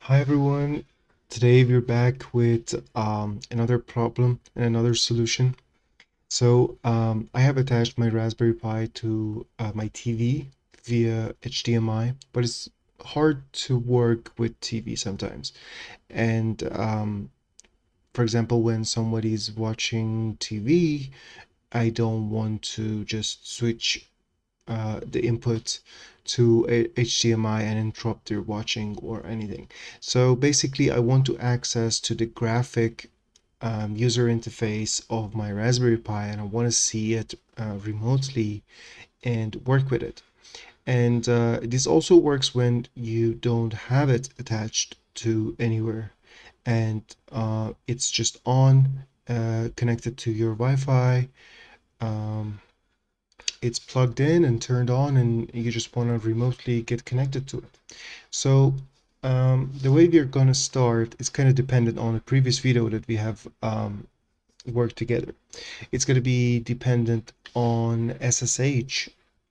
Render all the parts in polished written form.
Hi everyone. Today we're back with another problem and another solution. I have attached my Raspberry Pi to my TV via HDMI, but it's hard to work with TV sometimes. And for example, when somebody's watching TV, I don't want to just switch the input to a HDMI and interrupt their watching or anything. So basically, I want to access to the graphic user interface of my Raspberry Pi, and I want to see it remotely and work with it. And this also works when you don't have it attached to anywhere, and it's just on, connected to your Wi-Fi. Um, it's plugged in and turned on, and you just want to remotely get connected to it. So the way we're going to start is kind of dependent on a previous video that we have worked together. It's going to be dependent on SSH,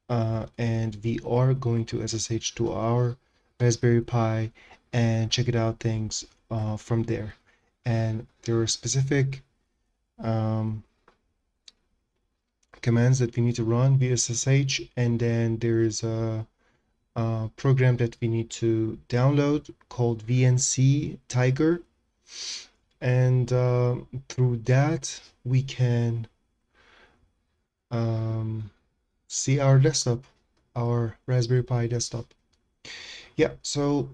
and we are going to SSH to our Raspberry Pi and check it out things from there. And there are specific um, commands that we need to run via SSH, and then there's a program that we need to download called VNC Tiger, and through that we can um, see our desktop, our Raspberry Pi desktop. Yeah, so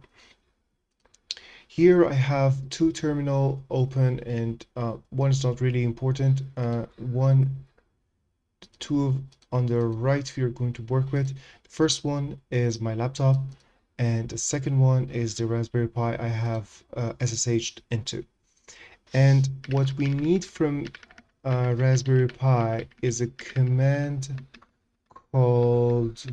here I have two terminal open, and one is not really important. Two on the right we are going to work with. The first one is my laptop, and the second one is the Raspberry Pi I have SSH'd into. And what we need from Raspberry Pi is a command called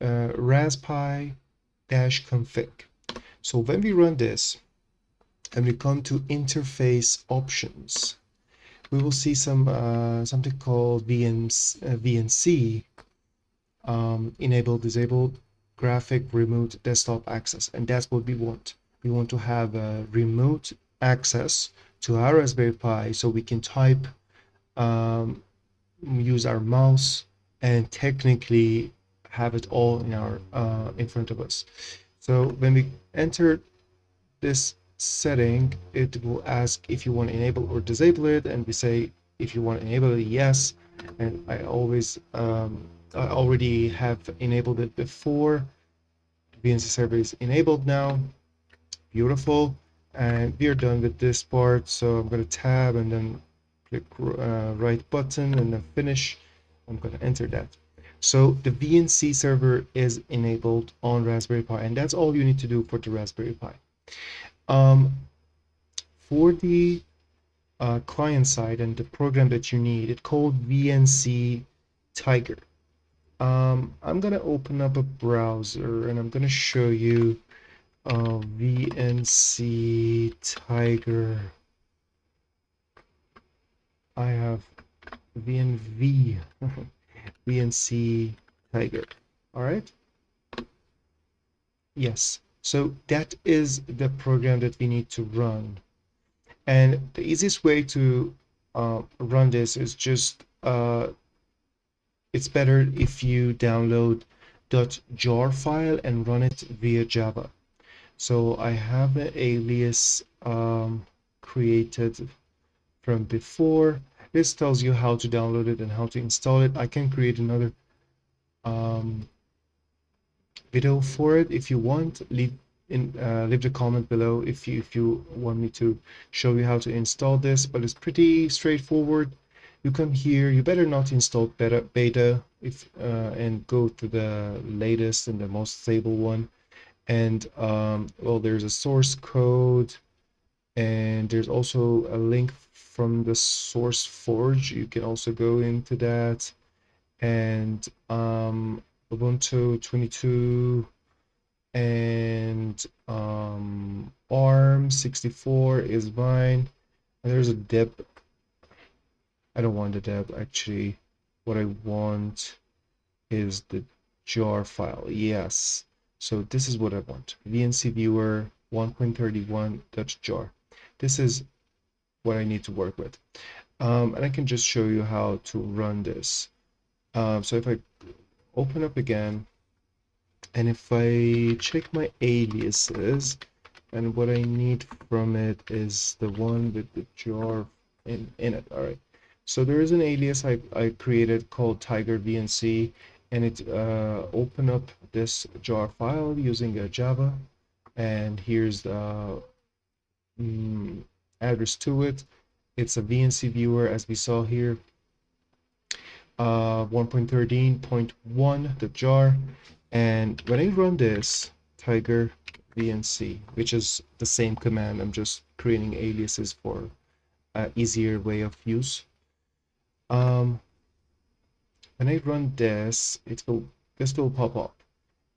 raspi-config. So when we run this and we come to interface options, we will see something called VNC enable disable graphic remote desktop access, and that's what we want. We want to have a remote access to our Raspberry Pi so we can type, use our mouse, and technically have it all in our in front of us. So when we enter this setting, it will ask if you want to enable or disable it, and we say if you want to enable it, yes. And I already have enabled it before. VNC Server is enabled now. Beautiful. And we are done with this part, so I'm going to tab and then click right button and then finish. I'm going to enter that. So the VNC server is enabled on Raspberry Pi, and that's all you need to do for the Raspberry Pi. For the client side and the program that you need, it's called VNC Tiger. I'm gonna open up a browser and I'm gonna show you VNC Tiger. I have VNV VNC Tiger. All right. Yes. So that is the program that we need to run. And the easiest way to run this is just it's better if you download .jar file and run it via Java. So I have an alias created from before. This tells you how to download it and how to install it. I can create another video for it if you want. Leave the comment below if you want me to show you how to install this, but it's pretty straightforward. You come here, you better not install beta if and go to the latest and the most stable one. And well, there's a source code, and there's also a link from the source forge. You can also go into that, and Ubuntu 22 and ARM 64 is mine. And there's a deb. I don't want the deb actually. What I want is the jar file. Yes. So this is what I want. VNC viewer 1.31.jar. This is what I need to work with. And I can just show you how to run this. So if I open up again, and if I check my aliases, and what I need from it is the one with the jar in it. All right. So there is an alias I created called Tiger VNC, and it open up this jar file using a Java, and here's the address to it. It's a VNC viewer, as we saw here, 1.13.1, the jar. And when I run this Tiger VNC, which is the same command, I'm just creating aliases for an easier way of use. When I run this, this will pop up.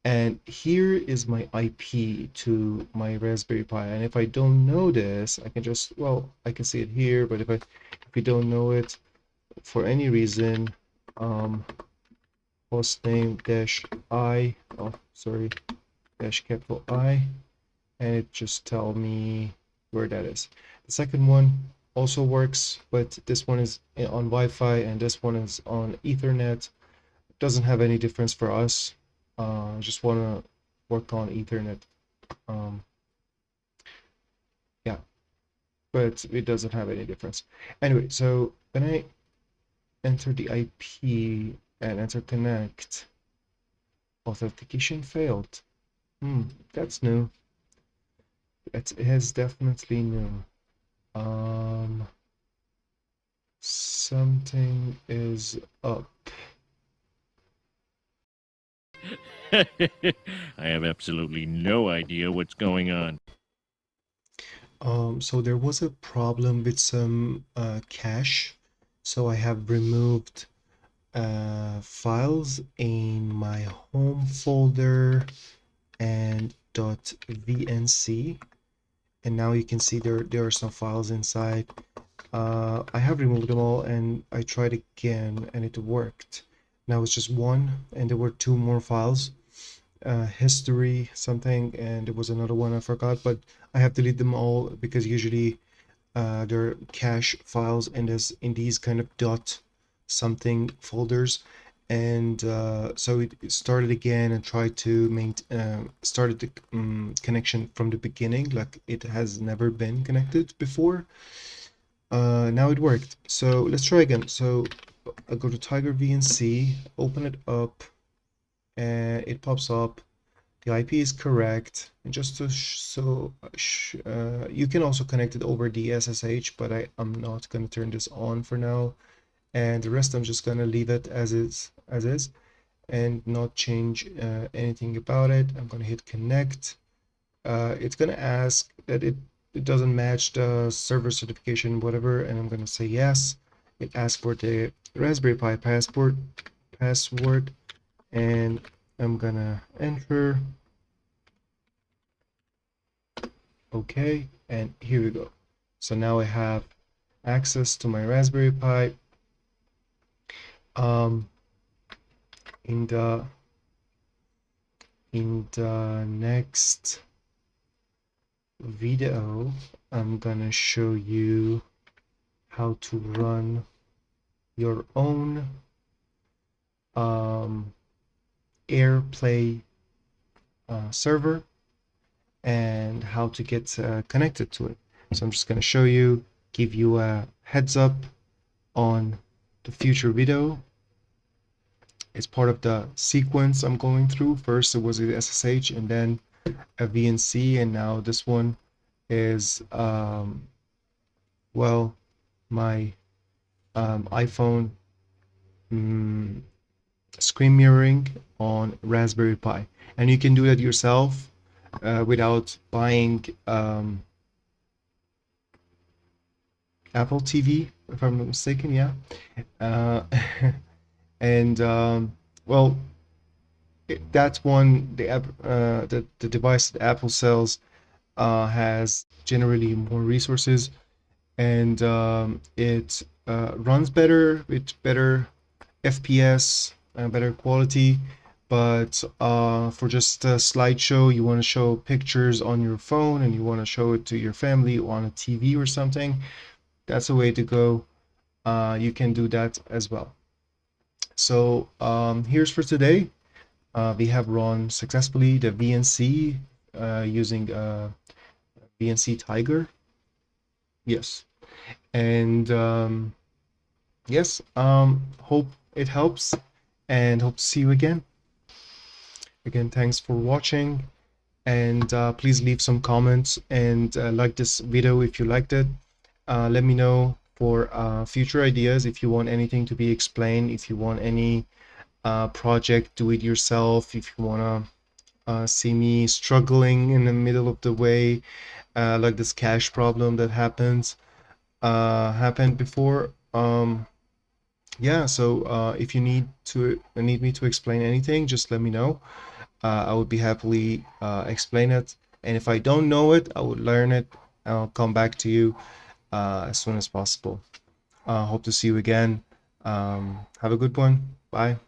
And here is my IP to my Raspberry Pi. And if I don't know this, I can just, well, I can see it here, but if you don't know it for any reason, hostname dash I, oh, sorry, dash capital I, and it just tell me where that is. The second one also works, but this one is on Wi-Fi and this one is on Ethernet. Doesn't have any difference for us. Just want to work on Ethernet. Yeah, but it doesn't have any difference. Anyway, so when I enter the IP and enter connect, authentication failed. That's new. It is definitely new. Something is up. I have absolutely no idea what's going on. So there was a problem with some cache. So I have removed files in my home folder and .vnc, and now you can see there are some files inside. I have removed them all and I tried again and it worked. Now it's just one, and there were two more files, history something, and there was another one I forgot, but I have deleted them all because usually they're cache files in these kind of dot something folders. And so it started again and tried to started the connection from the beginning, like it has never been connected before. Now it worked. So let's try again. So I go to Tiger VNC, open it up, and it pops up. The IP is correct. And just to you can also connect it over the SSH, but I'm not going to turn this on for now. And the rest I'm just going to leave it as is, and not change anything about it. I'm going to hit connect. It's going to ask that it doesn't match the server certification, whatever, and I'm going to say yes. It asks for the Raspberry Pi password, and I'm going to enter. Okay, and here we go. So now I have access to my Raspberry Pi. In the next video, I'm gonna show you how to run your own AirPlay server and how to get connected to it. So I'm just gonna show you, give you a heads up on the future video. It's part of the sequence I'm going through. First it was the SSH and then a VNC, and now this one is well, my iPhone screen mirroring on Raspberry Pi. And you can do that yourself without buying Apple TV, if I'm not mistaken, yeah. And well, that's one, the device that Apple sells has generally more resources, and it runs better with better FPS, better quality, but for just a slideshow, you want to show pictures on your phone and you want to show it to your family on a TV or something, that's a way to go. You can do that as well. So here's for today. We have run successfully the VNC using VNCTiger. Yes. And yes, hope it helps and hope to see you again. Again, thanks for watching, and please leave some comments and like this video if you liked it. Let me know for future ideas if you want anything to be explained, if you want any project, do it yourself, if you want to see me struggling in the middle of the way, like this cache problem that happened before. Yeah, so if you need me to explain anything, just let me know. I would be happily explain it. And if I don't know it, I would learn it. I'll come back to you as soon as possible. Hope to see you again. Have a good one. Bye.